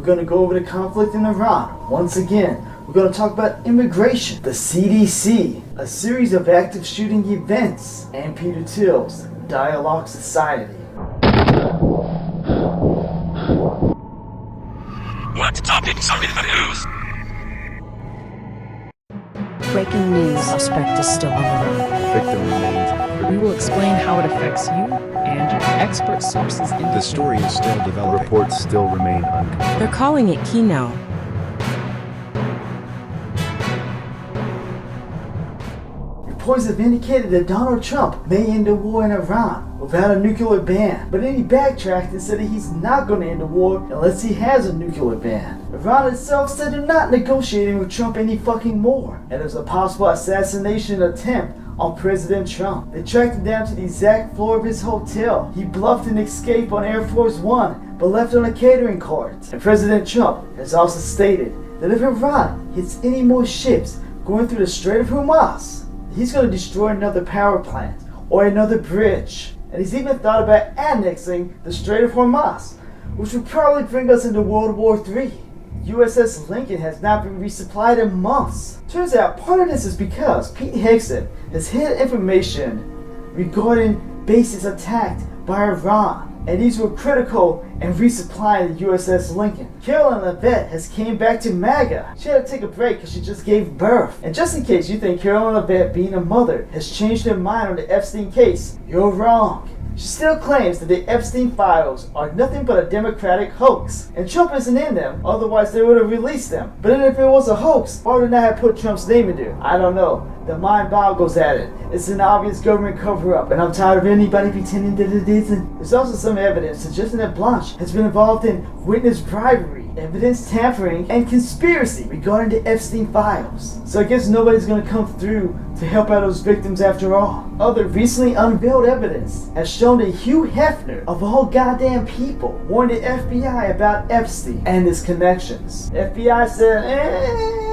going to go over the conflict in Iran. Once again, we're going to talk about immigration, the CDC, a series of active shooting events, and Peter Thiel's Dialog Society. What topics are in the news? Breaking news. Suspect is still on the run. Victim remains. We will explain how it affects you and your expert sources in The story is still developing. Reports still remain unconfirmed. They're calling it key now. Reports have indicated that Donald Trump may end the war in Iran without a nuclear ban, but then he backtracked and said that he's not going to end the war unless he has a nuclear ban. Iran itself said they're not negotiating with Trump any fucking more, and there's a possible assassination attempt on President Trump. They tracked him down to the exact floor of his hotel. He bluffed an escape on Air Force One, but left on a catering cart. And President Trump has also stated that if Iran hits any more ships going through the Strait of Hormuz, he's going to destroy another power plant or another bridge. And he's even thought about annexing the Strait of Hormuz, which would probably bring us into World War III. USS Lincoln has not been resupplied in months. Turns out part of this is because Pete Hegseth has hid information regarding bases attacked by Iran, and these were critical in resupplying the USS Lincoln. Carolyn Levitt has came back to MAGA. She had to take a break because she just gave birth. And just in case you think Carolyn Levitt, being a mother, has changed her mind on the Epstein case, you're wrong. She still claims that the Epstein files are nothing but a Democratic hoax, and Trump isn't in them, otherwise they would have released them. But then if it was a hoax, why would they not have put Trump's name in there? I don't know. The mind boggles at it. It's an obvious government cover-up, and I'm tired of anybody pretending that it isn't. There's also some evidence suggesting that Blanche has been involved in witness bribery, evidence tampering, and conspiracy regarding the Epstein files. So I guess nobody's gonna come through to help out those victims after all. Other recently unveiled evidence has shown that Hugh Hefner, of all goddamn people, warned the FBI about Epstein and his connections. The FBI said,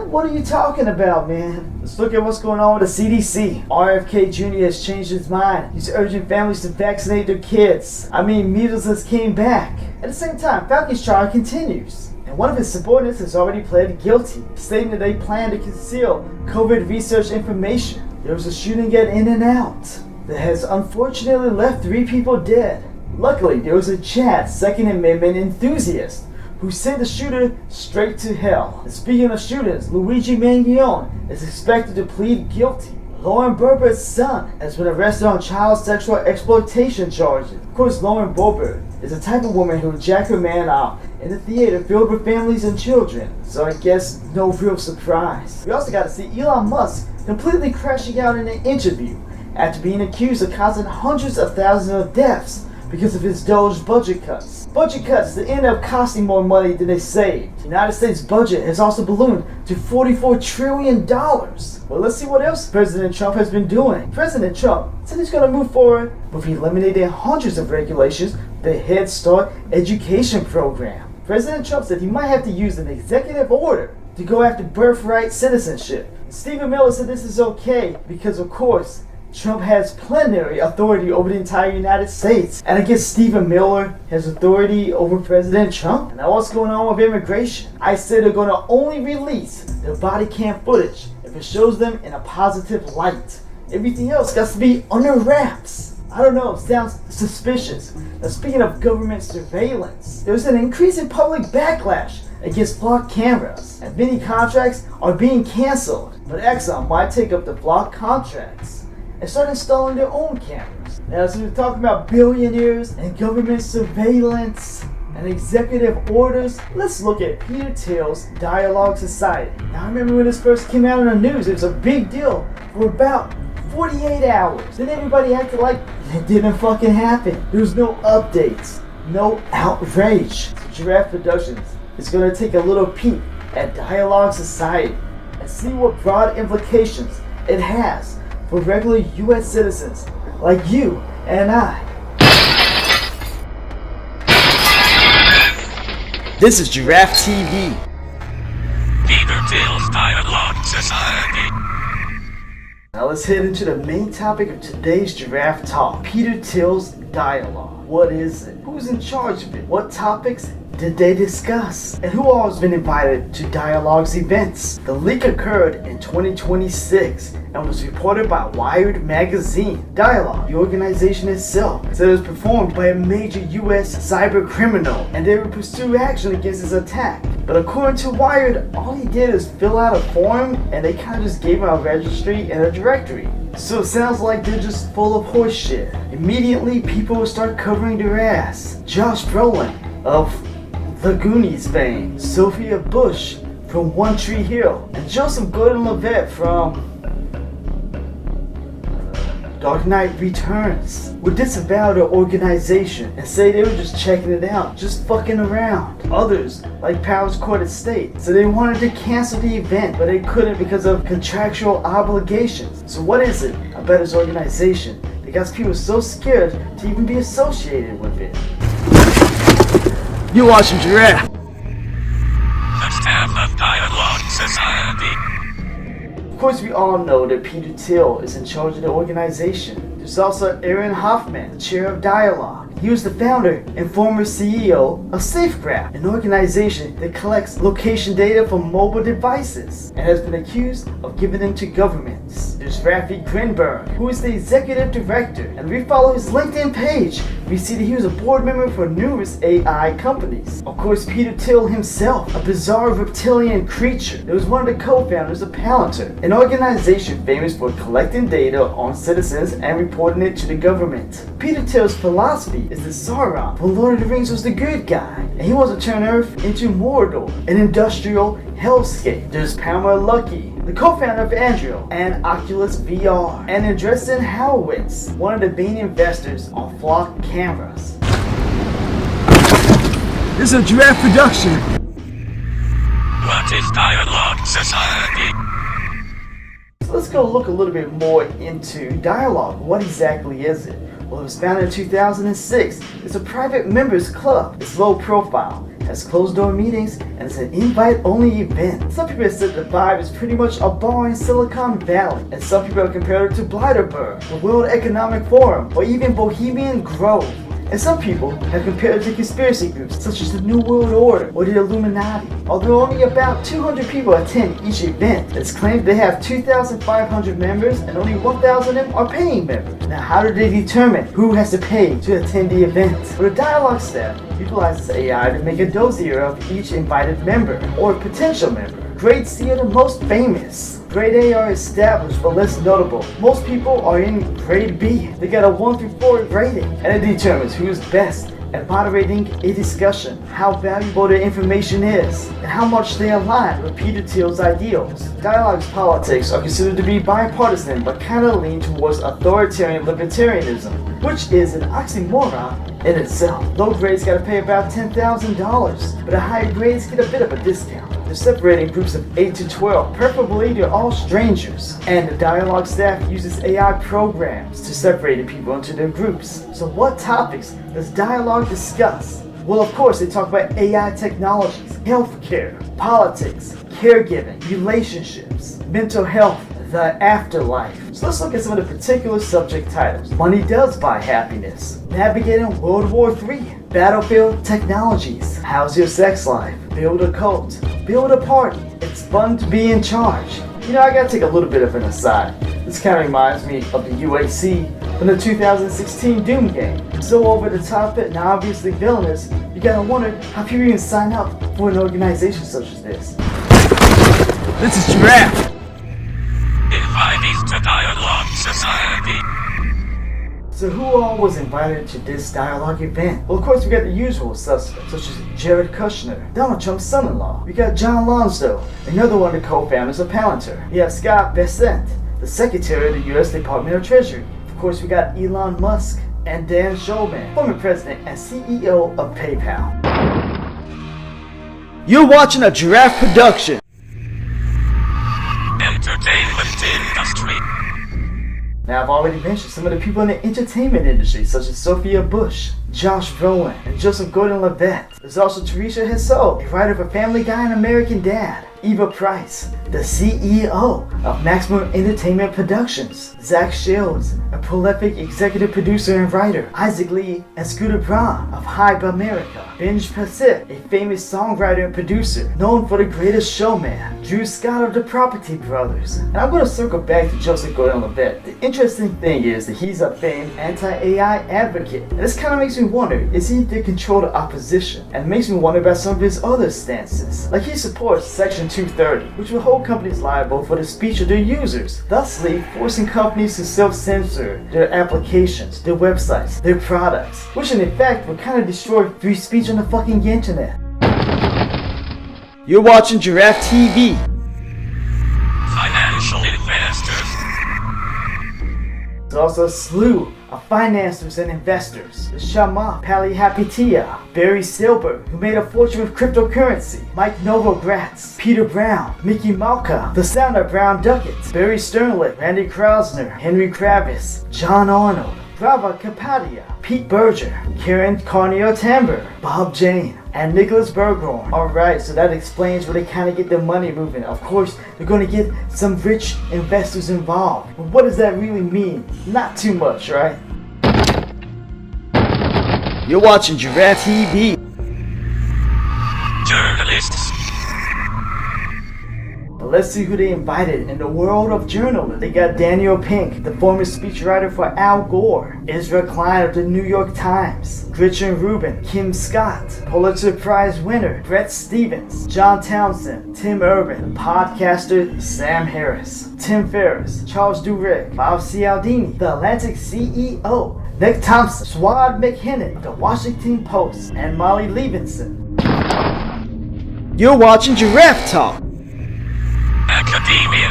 what are you talking about, man? Let's look at what's going on with the CDC. RFK Jr. has changed his mind. He's urging families to vaccinate their kids. Measles has came back. At the same time, Fauci's trial continues, and one of his subordinates has already pled guilty, stating that they plan to conceal COVID research information. There was a shooting at In-N-Out that has unfortunately left 3 people dead. Luckily, there was a Chad Second Amendment enthusiast who sent the shooter straight to hell. And speaking of shooters, Luigi Mangione is expected to plead guilty. Lauren Boebert's son has been arrested on child sexual exploitation charges. Of course, Lauren Boebert is the type of woman who would jack her man off in a theater filled with families and children, so I guess no real surprise. We also got to see Elon Musk completely crashing out in an interview after being accused of causing hundreds of thousands of deaths because of his Doge budget cuts. Budget cuts that end up costing more money than they saved. The United States budget has also ballooned to $44 trillion. Well, let's see what else President Trump has been doing. President Trump said he's going to move forward with eliminating hundreds of regulations for the Head Start education program. President Trump said he might have to use an executive order to go after birthright citizenship. Stephen Miller said this is okay because, of course, Trump has plenary authority over the entire United States. And I guess Stephen Miller has authority over President Trump. And now what's going on with immigration? I said they're going to only release their body cam footage if it shows them in a positive light. Everything else got to be under wraps. I don't know, it sounds suspicious. Now speaking of government surveillance, there's an increase in public backlash against blocked cameras, and many contracts are being canceled. But Exxon might take up the blocked contracts and start installing their own cameras. Now, as we're talking about billionaires and government surveillance and executive orders, let's look at Peter Thiel's Dialog Society. Now, I remember when this first came out in the news, it was a big deal for about 48 hours. Then everybody acted like it didn't fucking happen. There was no updates, no outrage. So Giraffe Productions is going to take a little peek at Dialog Society and see what broad implications it has for regular U.S. citizens like you and I. This is Giraffe TV. Peter Thiel's Dialog Society. Now let's head into the main topic of today's Giraffe Talk. Peter Thiel's Dialog. What is it? Who's in charge of it? What topics did they discuss? And who all has been invited to Dialog's events? The leak occurred in 2026 and was reported by Wired magazine. Dialog, the organization itself, said it was performed by a major US cyber criminal and they would pursue action against his attack. But according to Wired, all he did is fill out a form and they kind of just gave him a registry and a directory. So it sounds like they're just full of horse shit. Immediately, people will start covering their ass. Josh Brolin of The Goonies fame, Sophia Bush from One Tree Hill, and Joseph Gordon-Levitt from Dark Knight Returns would disavow their organization and say they were just checking it out, just fucking around. Others, like Powers Court Estate, said they wanted to cancel the event, but they couldn't because of contractual obligations. So what is it about his organization that got people so scared to even be associated with it? You watching Giraffe? The staff of Dialog Society. Of course, we all know that Peter Thiel is in charge of the organization. There's also Aaron Hoffman, the chair of Dialog. He was the founder and former CEO of SafeGraph, an organization that collects location data from mobile devices and has been accused of giving them to governments. There's Rafi Grinberg, who is the executive director, and we follow his LinkedIn page. We see that he was a board member for numerous AI companies. Of course, Peter Thiel himself, a bizarre reptilian creature that was one of the co-founders of Palantir, an organization famous for collecting data on citizens and reporting it to the government. Peter Thiel's philosophy is that Sauron from Lord of the Rings was the good guy, and he wants to turn Earth into Mordor, an industrial hellscape. There's Pamela Lucky, the co-founder of Anduril and Oculus VR, and Andreessen Horowitz, one of the main investors on Flock cameras. This is a Giraffe production. What is Dialog Society? So let's go look a little bit more into Dialog. What exactly is it? Well, it was founded in 2006. It's a private members club. It's low profile, has closed door meetings, and it's an invite-only event. Some people have said the vibe is pretty much a bar in Silicon Valley, and some people have compared it to Bilderberg, the World Economic Forum, or even Bohemian Grove. And some people have compared it to conspiracy groups such as the New World Order or the Illuminati. Although only about 200 people attend each event, it's claimed they have 2,500 members and only 1,000 of them are paying members. Now, how do they determine who has to pay to attend the event? Well, the Dialog staff utilizes AI to make a dossier of each invited member or potential member. Grades C are the most famous. Grade A are established but less notable. Most people are in grade B. They got a 1 through 4 rating, and it determines who is best at moderating a discussion, how valuable their information is, and how much they align with Peter Thiel's ideals. Dialog's politics are considered to be bipartisan but kind of lean towards authoritarian libertarianism, which is an oxymoron in itself. Low grades gotta pay about $10,000, but the higher grades get a bit of a discount. They're separating groups of 8 to 12, preferably they're all strangers. And the Dialog staff uses AI programs to separate people into their groups. So what topics does Dialog discuss? Well, of course, they talk about AI technologies, healthcare, politics, caregiving, relationships, mental health, the afterlife. So let's look at some of the particular subject titles. Money does buy happiness. Navigating World War III. Battlefield technologies. How's your sex life? Build a cult. Build a party. It's fun to be in charge. You know, I gotta take a little bit of an aside. This kind of reminds me of the UAC from the 2016 Doom game. So over the top and obviously villainous, you gotta wonder how people even sign up for an organization such as this. This is Giraffe. Invitees to Dialog Society. So who all was invited to this Dialog event? Well, of course, we got the usual suspects, such as Jared Kushner, Donald Trump's son-in-law. We got John Lonsdale, another one of the co-founders of Palantir. We have Scott Bessent, the Secretary of the U.S. Department of Treasury. Of course, we got Elon Musk and Dan Schulman, former president and CEO of PayPal. You're watching a Giraffe production. Entertainment industry. Now, I've already mentioned some of the people in the entertainment industry, such as Sophia Bush, Josh Brolin, and Joseph Gordon-Levitt. There's also Teresa Hissel, a writer for Family Guy and American Dad. Eva Price, the CEO of Maximum Entertainment Productions. Zach Shields, a prolific executive producer and writer. Isaac Lee and Scooter Braun of Hype America. Benj Pasek, a famous songwriter and producer, known for The Greatest Showman. Drew Scott of the Property Brothers. And I'm going to circle back to Joseph Gordon-Levitt. The interesting thing is that he's a famed anti-AI advocate. And this kind of makes me wonder, is he to control the opposition? And it makes me wonder about some of his other stances. Like he supports Section 230, which will hold companies liable for the speech of their users, thusly forcing companies to self-censor their applications, their websites, their products, which in effect would kind of destroy free speech on the fucking internet. You're watching Giraffe TV. Financial investors. There's also a slew of financiers and investors. The Shama Palihapitia, Barry Silber, who made a fortune with cryptocurrency, Mike Novogratz, Peter Brown, Mickey Malka, the Sounder Brown Ducats, Barry Sternlicht, Randy Krausner, Henry Kravis, John Arnold, Brava Kapadia, Pete Berger, Karen Carnier-Tamber, Bob Jane, and Nicholas Berghorn. Alright, so that explains where they kind of get their money moving. Of course, they're going to get some rich investors involved. But what does that really mean? Not too much, right? You're watching Giraffe TV. Journalists. Let's see who they invited in the world of journalism. They got Daniel Pink, the former speechwriter for Al Gore, Ezra Klein of the New York Times, Gretchen Rubin, Kim Scott, Pulitzer Prize winner Bret Stephens, John Townsend, Tim Urban, the podcaster Sam Harris, Tim Ferriss, Charles Duhigg, Bob Cialdini, the Atlantic CEO, Nick Thompson, Swad McKinnon, the Washington Post, and Molly Levinson. You're watching Giraffe Talk. Academia.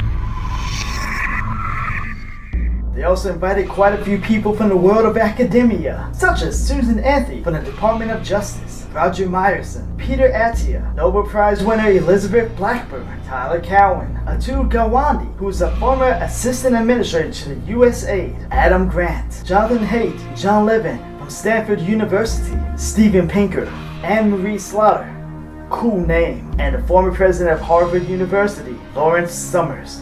They also invited quite a few people from the world of academia, such as Susan Anthony from the Department of Justice, Roger Myerson, Peter Attia, Nobel Prize winner Elizabeth Blackburn, Tyler Cowen, Atul Gawande, who is a former assistant administrator to the USAID, Adam Grant, Jonathan Haidt, John Levin from Stanford University, Steven Pinker, Anne Marie Slaughter, cool name, and the former president of Harvard University, Lawrence Summers.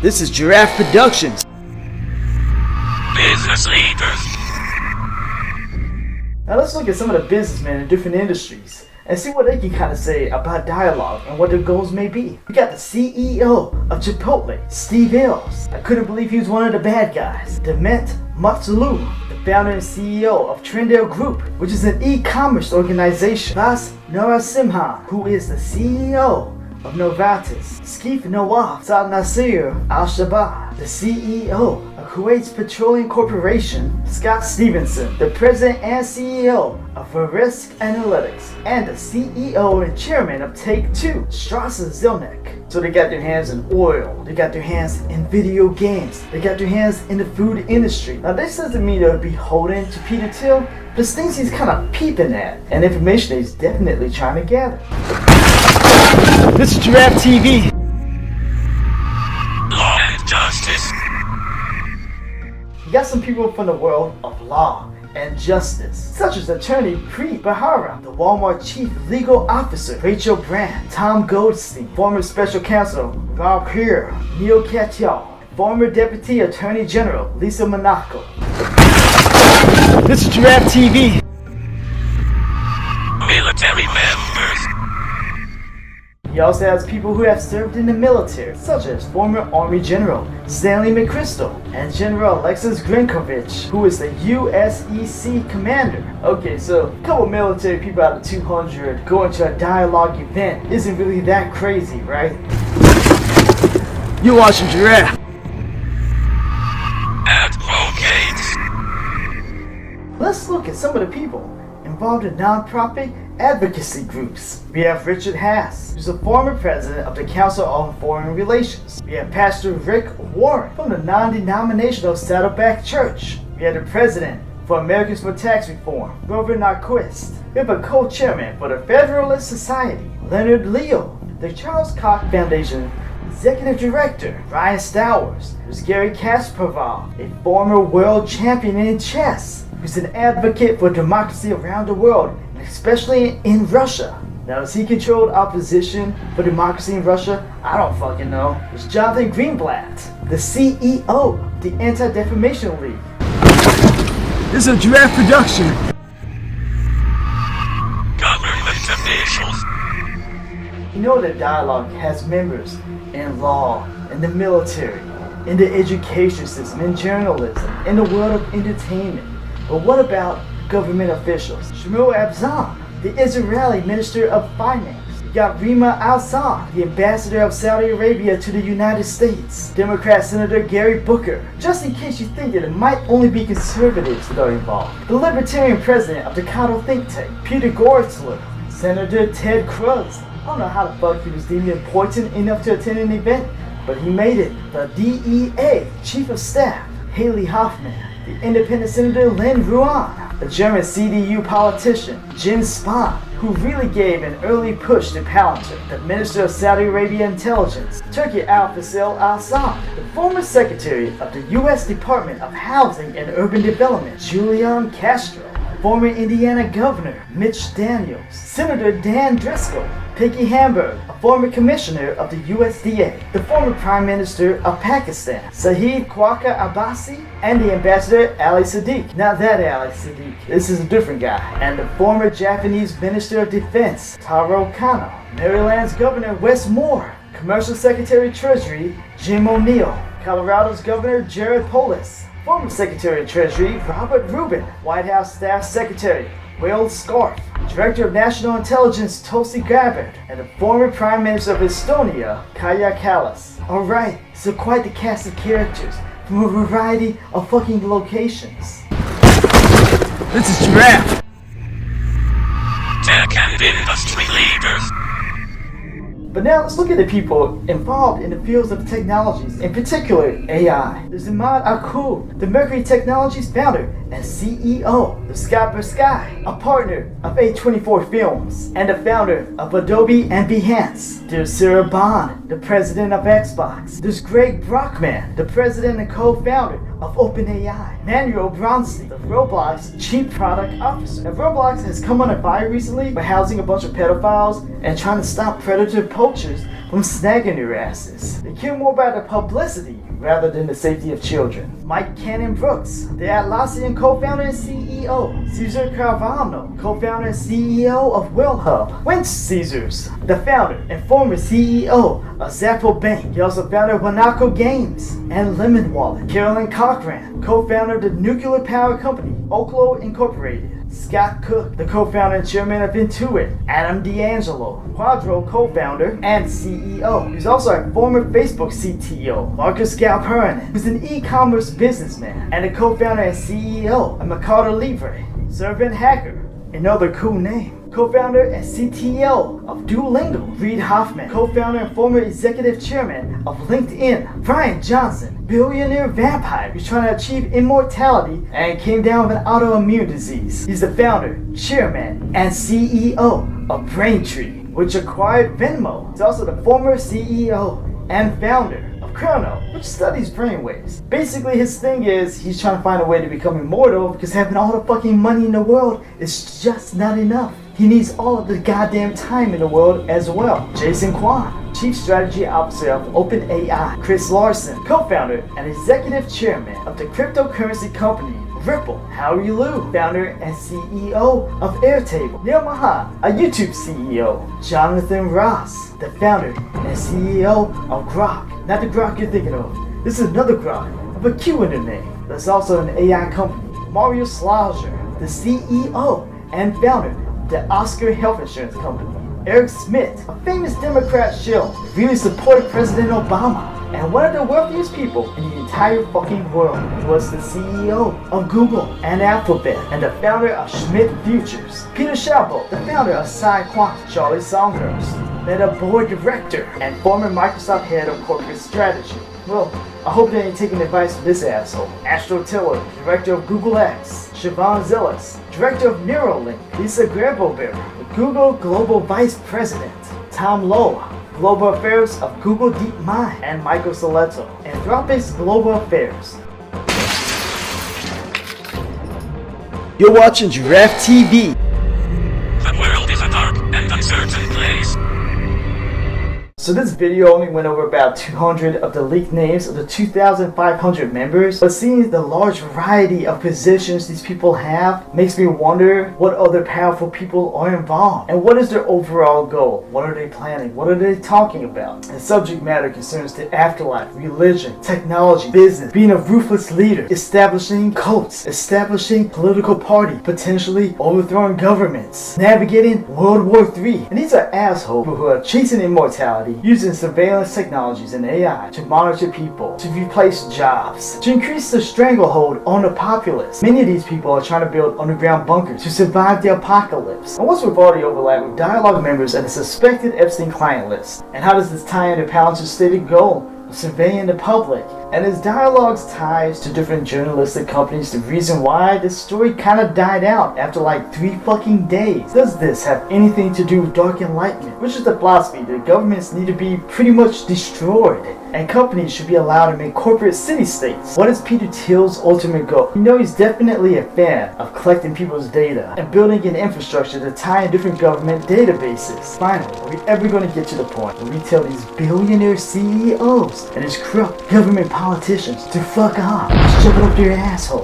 This is Giraffe Productions. Business leaders. Now let's look at some of the businessmen in different industries and see what they can kind of say about Dialog and what their goals may be. We got the CEO of Chipotle, Steve Ells. I couldn't believe he was one of the bad guys. Dement Matsulu, the founder and CEO of Trendale Group, which is an e-commerce organization. Vas Narasimhan, who is the CEO of Novartis. Skif Nawaf Saad Nasir Al-Shabaab, the CEO of Kuwait's Petroleum Corporation. Scott Stevenson, the president and CEO of Verisk Analytics, and the CEO and chairman of Take-Two, Strasser Zelnick. So they got their hands in oil, they got their hands in video games, they got their hands in the food industry. Now this doesn't mean they'll be beholden to Peter Thiel, but it's things he's kind of peeping at, and information he's definitely trying to gather. This is Giraffe TV. Law and justice. You got some people from the world of law and justice, such as attorney Preet Bharara, the Walmart chief legal officer Rachel Brand, Tom Goldstein, former special counsel Rob Heer, Neil Katyal, former deputy attorney general Lisa Monaco. This is Giraffe TV. Military members. He also has people who have served in the military, such as former Army General Stanley McChrystal and General Alexis Grinkovich, who is the USEC commander. Okay, so a couple military people out of 200 going to a Dialog event isn't really that crazy, right? You're watching Giraffe. Advocates. Let's look at some of the people involved in nonprofit advocacy groups. We have Richard Haas, who's a former president of the Council on Foreign Relations. We have Pastor Rick Warren from the non-denominational Saddleback Church. We have the president for Americans for Tax Reform, Grover Nyquist. We have a co-chairman for the Federalist Society, Leonard Leo. The Charles Koch Foundation Executive Director Ryan Stowers. There's Gary Kasparov, a former world champion in chess, who's an advocate for democracy around the world, and especially in Russia. Now, has he controlled opposition for democracy in Russia? I don't fucking know. There's Jonathan Greenblatt, the CEO of the Anti-Defamation League. This is a Giraffe production. Government officials. You know that Dialog has members in law, in the military, in the education system, in journalism, in the world of entertainment. But what about government officials? Shmuel Abzam, the Israeli Minister of Finance. You got Rima Al-Saad, the Ambassador of Saudi Arabia to the United States. Democrat Senator Gary Booker, just in case you think that it might only be conservatives that are involved. The Libertarian President of the Cato think tank, Peter Gortzler. Senator Ted Cruz. I don't know how the fuck he was deemed important enough to attend an event, but he made it. The DEA Chief of Staff, Haley Hoffman. The Independent Senator Lynn Ruan. The German CDU politician, Jens Spahn, who really gave an early push to Palantir. The Minister of Saudi Arabia Intelligence, Turkey Al-Faisal Al-Saad. The former Secretary of the U.S. Department of Housing and Urban Development, Julian Castro. Former Indiana Governor Mitch Daniels, Senator Dan Driscoll, Peggy Hamburg, a former commissioner of the USDA, the former Prime Minister of Pakistan, Saeed Khwaka Abbasi, and the Ambassador Ali Sadiq. Not that Ali Sadiq, this is a different guy. And the former Japanese Minister of Defense, Taro Kano, Maryland's Governor Wes Moore, Commercial Secretary Treasury Jim O'Neill, Colorado's Governor Jared Polis, former Secretary of Treasury Robert Rubin, White House Staff Secretary Will Scarf, Director of National Intelligence Tulsi Gabbard, and the former Prime Minister of Estonia Kaja Kallas. Alright, so quite the cast of characters from a variety of fucking locations. This is Giraffe. Tech and industry leaders. But now let's look at the people involved in the fields of technologies, in particular AI. There's Imad Akur, the Mercury Technologies founder and CEO of Scott Sky, a partner of A24 Films, and the founder of Adobe and Behance. There's Sarah Bond, the president of Xbox. There's Greg Brockman, the president and co-founder of OpenAI. Manuel Bronstein, the Roblox chief product officer. Now, Roblox has come under fire recently by housing a bunch of pedophiles and trying to stop predator poachers from snagging their asses. They care more about the publicity rather than the safety of children. Mike Cannon Brooks, the Atlassian co-founder and CEO. Cesar Carvalho, co-founder and CEO of WellHub. Wentz Caesars, the founder and former CEO of Zappo Bank. He also founded Monaco Games and Lemon Wallet. Carolyn Cochran, co-founder of the nuclear power company Oklo Incorporated. Scott Cook, the co-founder and chairman of Intuit. Adam D'Angelo, Quadro co-founder and CEO. He's also a former Facebook CTO. Marcus Galperinen, who's an e-commerce businessman and a co-founder and CEO of Mercado Libre. Servant Hacker, another cool name. Co-founder and CTO of Duolingo. Reid Hoffman, co-founder and former executive chairman of LinkedIn. Brian Johnson, billionaire vampire who's trying to achieve immortality and came down with an autoimmune disease. He's the founder, chairman, and CEO of Braintree, which acquired Venmo. He's also the former CEO and founder of Chrono, which studies brainwaves. Basically, his thing is he's trying to find a way to become immortal because having all the fucking money in the world is just not enough. He needs all of the goddamn time in the world as well. Jason Kwan, Chief Strategy Officer of OpenAI. Chris Larson, co-founder and executive chairman of the cryptocurrency company Ripple. Howie Liu, founder and CEO of Airtable. Neil Mahan, a YouTube CEO. Jonathan Ross, the founder and CEO of Grok. Not the Grok you're thinking of. This is another Grok of a Q in the name. That's also an AI company. Mario Slaughter, the CEO and founder of the Oscar Health Insurance Company. Eric Smith, a famous Democrat shill, really supported President Obama, and one of the wealthiest people in the entire fucking world. He was the CEO of Google and Alphabet, and the founder of Schmidt Futures. Peter Schauble, the founder of PsiQuant. Charlie Songhurst, Meta board director and former Microsoft head of corporate strategy. Well, I hope they ain't taking advice from this asshole. Astro Tiller, director of Google X. Siobhan Zillis, director of Neuralink. Lisa Grabowberry, the Google Global Vice President. Tom Lowe, Global Affairs of Google DeepMind and Michael Saletto. Anthropic's Global Affairs. You're watching Giraffe TV. The world is a dark and uncertain place. So this video only went over about 200 of the leaked names of the 2,500 members, but seeing the large variety of positions these people have makes me wonder what other powerful people are involved and what is their overall goal. What are they planning? What are they talking about? The subject matter concerns the afterlife, religion, technology, business, being a ruthless leader, establishing cults, establishing political party, potentially overthrowing governments, navigating World War III. And these are assholes who are chasing immortality, using surveillance technologies and AI to monitor people, to replace jobs, to increase the stranglehold on the populace. Many of these people are trying to build underground bunkers to survive the apocalypse. And what's with all the overlap with Dialog members and the suspected Epstein client list? And how does this tie into Palance's stated goal of surveilling the public? And is Dialog's ties to different journalistic companies the reason why this story kind of died out after like 3 fucking days? Does this have anything to do with Dark Enlightenment, which is the philosophy that governments need to be pretty much destroyed and companies should be allowed to make corporate city-states? What is Peter Thiel's ultimate goal? You know, he's definitely a fan of collecting people's data and building an infrastructure to tie in different government databases. Finally, are we ever going to get to the point where we tell these billionaire CEOs and these corrupt government politicians to fuck off, shove it up their asshole,